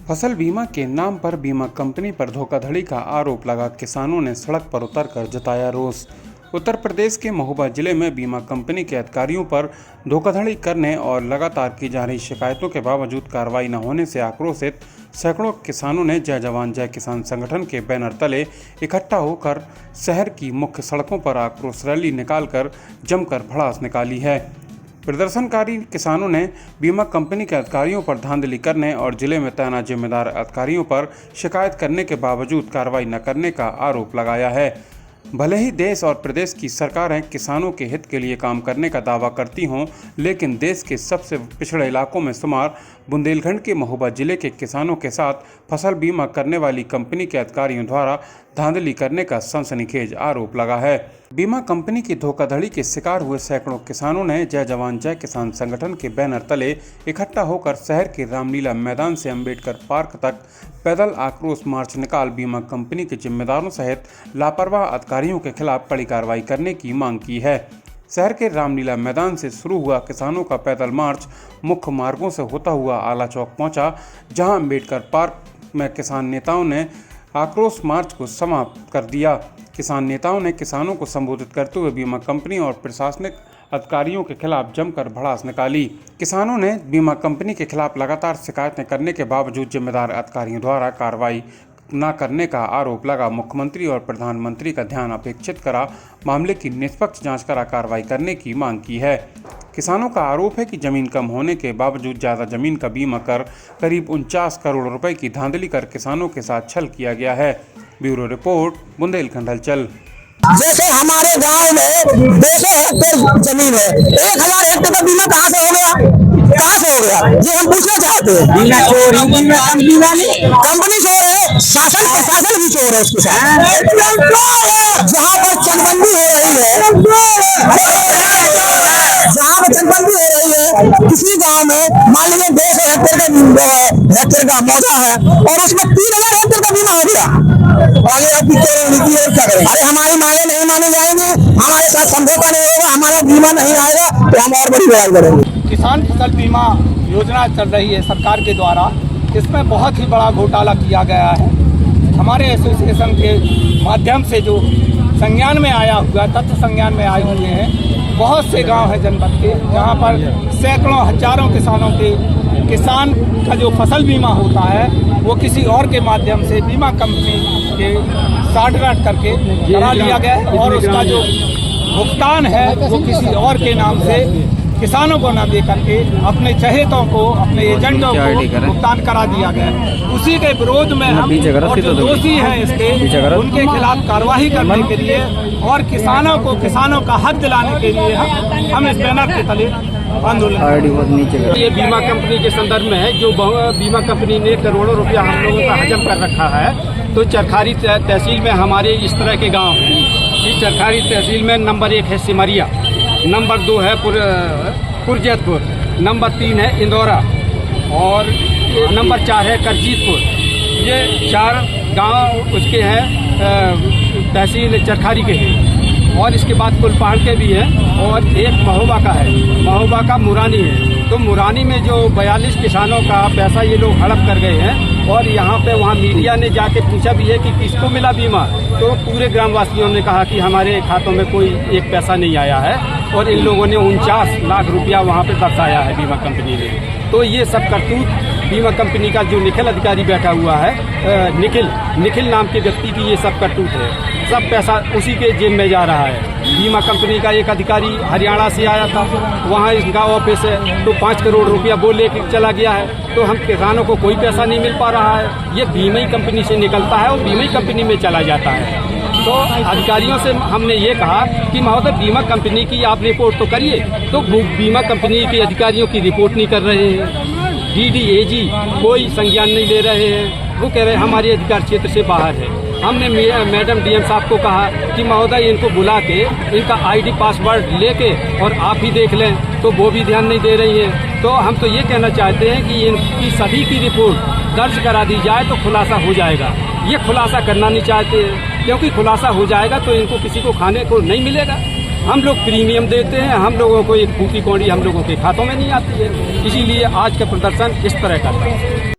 फसल बीमा के नाम पर बीमा कंपनी पर धोखाधड़ी का आरोप लगा किसानों ने सड़क पर उतरकर जताया रोष। उत्तर प्रदेश के महोबा जिले में बीमा कंपनी के अधिकारियों पर धोखाधड़ी करने और लगातार की जा रही शिकायतों के बावजूद कार्रवाई न होने से आक्रोशित सैकड़ों किसानों ने जय जवान जय किसान संगठन के बैनर तले इकट्ठा होकर शहर की मुख्य सड़कों पर आक्रोश रैली निकालकर जमकर भड़ास निकाली है। प्रदर्शनकारी किसानों ने बीमा कंपनी के अधिकारियों पर धांधली करने और जिले में तैनात जिम्मेदार अधिकारियों पर शिकायत करने के बावजूद कार्रवाई न करने का आरोप लगाया है। भले ही देश और प्रदेश की सरकारें किसानों के हित के लिए काम करने का दावा करती हों, लेकिन देश के सबसे पिछड़े इलाकों में शुमार बुंदेलखंड के महोबा जिले के किसानों के साथ फसल बीमा करने वाली कंपनी के अधिकारियों द्वारा धांधली करने का सनसनीखेज आरोप लगा है। बीमा कंपनी की धोखाधड़ी के शिकार हुए सैकड़ों किसानों ने जय जवान जय किसान संगठन के बैनर तले इकट्ठा होकर शहर के रामलीला मैदान से अंबेडकर पार्क तक पैदल आक्रोश मार्च निकाल बीमा कंपनी के जिम्मेदारों सहित लापरवाह अधिकारियों के खिलाफ कड़ी कार्रवाई करने की मांग की है। शहर के रामलीला मैदान से शुरू हुआ किसानों का पैदल मार्च मुख्य मार्गों से होता हुआ आला चौक पहुंचा, जहां अंबेडकर पार्क में किसान नेताओं ने आक्रोश मार्च को समाप्त कर दिया। किसान नेताओं ने किसानों को संबोधित करते हुए बीमा कंपनी और प्रशासनिक अधिकारियों के खिलाफ जमकर भड़ास निकाली। किसानों ने बीमा कंपनी के खिलाफ लगातार शिकायतें करने के बावजूद जिम्मेदार अधिकारियों द्वारा कार्रवाई न करने का आरोप लगा। मुख्यमंत्री और प्रधानमंत्री का ध्यान अपेक्षित करा, मामले की निष्पक्ष जांच करा कार्रवाई करने की मांग की है। किसानों का आरोप है कि जमीन कम होने के बावजूद ज़्यादा जमीन का बीमा कर करीब 49 करोड़ रुपए की धांधली कर किसानों के साथ छल किया गया है। ब्यूरो रिपोर्ट, बुंदेलखंड हलचल। जैसे हमारे गांव में 200 हेक्टेयर जमीन है, 1000 हेक्टेयर का बीमा कहाँ से हो गया? ये हम पूछना चाहते हैं। बीमा चोरी, कंपनी चोर है, शासन प्रशासन भी चोर है उसके साथ। जहाँ पर चकबंदी हो रही है, किसी गांव में मान लीजिए 200 हेक्टेयर का मौजा है और उसमें 3000 हेक्टेयर का बीमा हो गया। आगे अब क्या करें? अरे हमारी मांगे नहीं माने जाएंगे, हमारे साथ समझौता नहीं होगा, हमारा बीमा नहीं आएगा तो हम और बड़ी लड़ाई करेंगे। किसान फसल बीमा योजना चल रही है सरकार के द्वारा, इसमें बहुत ही बड़ा घोटाला किया गया है। हमारे एसोसिएशन के माध्यम से जो संज्ञान में आया हुआ, तथ्य संज्ञान में आए हुए हैं, बहुत से गांव हैं जनपद के, जहां पर सैकड़ों हजारों किसानों के किसान का जो फसल बीमा होता है वो किसी और के माध्यम से बीमा कंपनी के साठगांठ करके करा लिया गया और उसका जो भुगतान है वो किसी और के नाम से किसानों को न दे करके अपने चहेतों को, अपने एजेंटों को भुगतान करा दिया गया है। उसी के विरोध में हम और जो दोषी हैं इसके उनके खिलाफ कार्रवाई करने के लिए और किसानों का हक दिलाने के लिए हम इस बैनर के तले आंदोलन। ये बीमा कंपनी के संदर्भ में है, जो बीमा कंपनी ने करोड़ों रुपया हम लोगों का हजम कर रखा है। तो चरखारी तहसील में हमारे इस तरह के गांव हैं। इस चरखारी तहसील में नंबर 1 है सिमरिया, नंबर 2 है पुरजैतपुर, नंबर 3 है इंदौरा और नंबर 4 है करजीतपुर। ये 4 गांव उसके हैं, तहसील चरखारी के हैं। और इसके बाद कुलपहाड़ के भी हैं और एक महोबा का है, महोबा का मुरानी है। तो मुरानी में जो 42 किसानों का पैसा ये लोग हड़प कर गए हैं और यहाँ पे वहाँ मीडिया ने जाके पूछा भी है कि किसको मिला बीमा, तो पूरे ग्रामवासियों ने कहा कि हमारे खातों में कोई एक पैसा नहीं आया है और इन लोगों ने 49 लाख रुपया वहाँ पे दर्शाया है बीमा कंपनी ने। तो ये सब करतूत बीमा कंपनी का जो निखिल अधिकारी बैठा हुआ है, निखिल नाम के व्यक्ति की ये सब करतूत है। सब पैसा उसी के जेब में जा रहा है। बीमा कंपनी का एक अधिकारी हरियाणा से आया था, वहाँ इसका ऑफिस है, तो 5 करोड़ रुपया वो लेके चला गया है। तो हम किसानों को कोई पैसा नहीं मिल पा रहा है। ये बीमा कंपनी से निकलता है और बीमा कंपनी में चला जाता है। तो अधिकारियों से हमने ये कहा कि महोदय बीमा कंपनी की आप रिपोर्ट तो करिए, तो बीमा कंपनी के अधिकारियों की रिपोर्ट नहीं कर रहे हैं। DDAG कोई संज्ञान नहीं ले रहे हैं, वो कह रहे हैं हमारे अधिकार क्षेत्र से बाहर है। हमने मैडम DM साहब को कहा कि महोदय इनको बुला के इनका ID पासवर्ड लेके और आप ही देख लें, तो वो भी ध्यान नहीं दे रही हैं। तो हम तो ये कहना चाहते हैं कि इनकी सभी की रिपोर्ट दर्ज करा दी जाए तो खुलासा हो जाएगा। ये खुलासा करना नहीं चाहते, क्योंकि खुलासा हो जाएगा तो इनको किसी को खाने को नहीं मिलेगा। हम लोग प्रीमियम देते हैं, हम लोगों को एक फूकी कौड़ी हम लोगों के खातों में नहीं आती है। इसीलिए आज का प्रदर्शन इस तरह का था।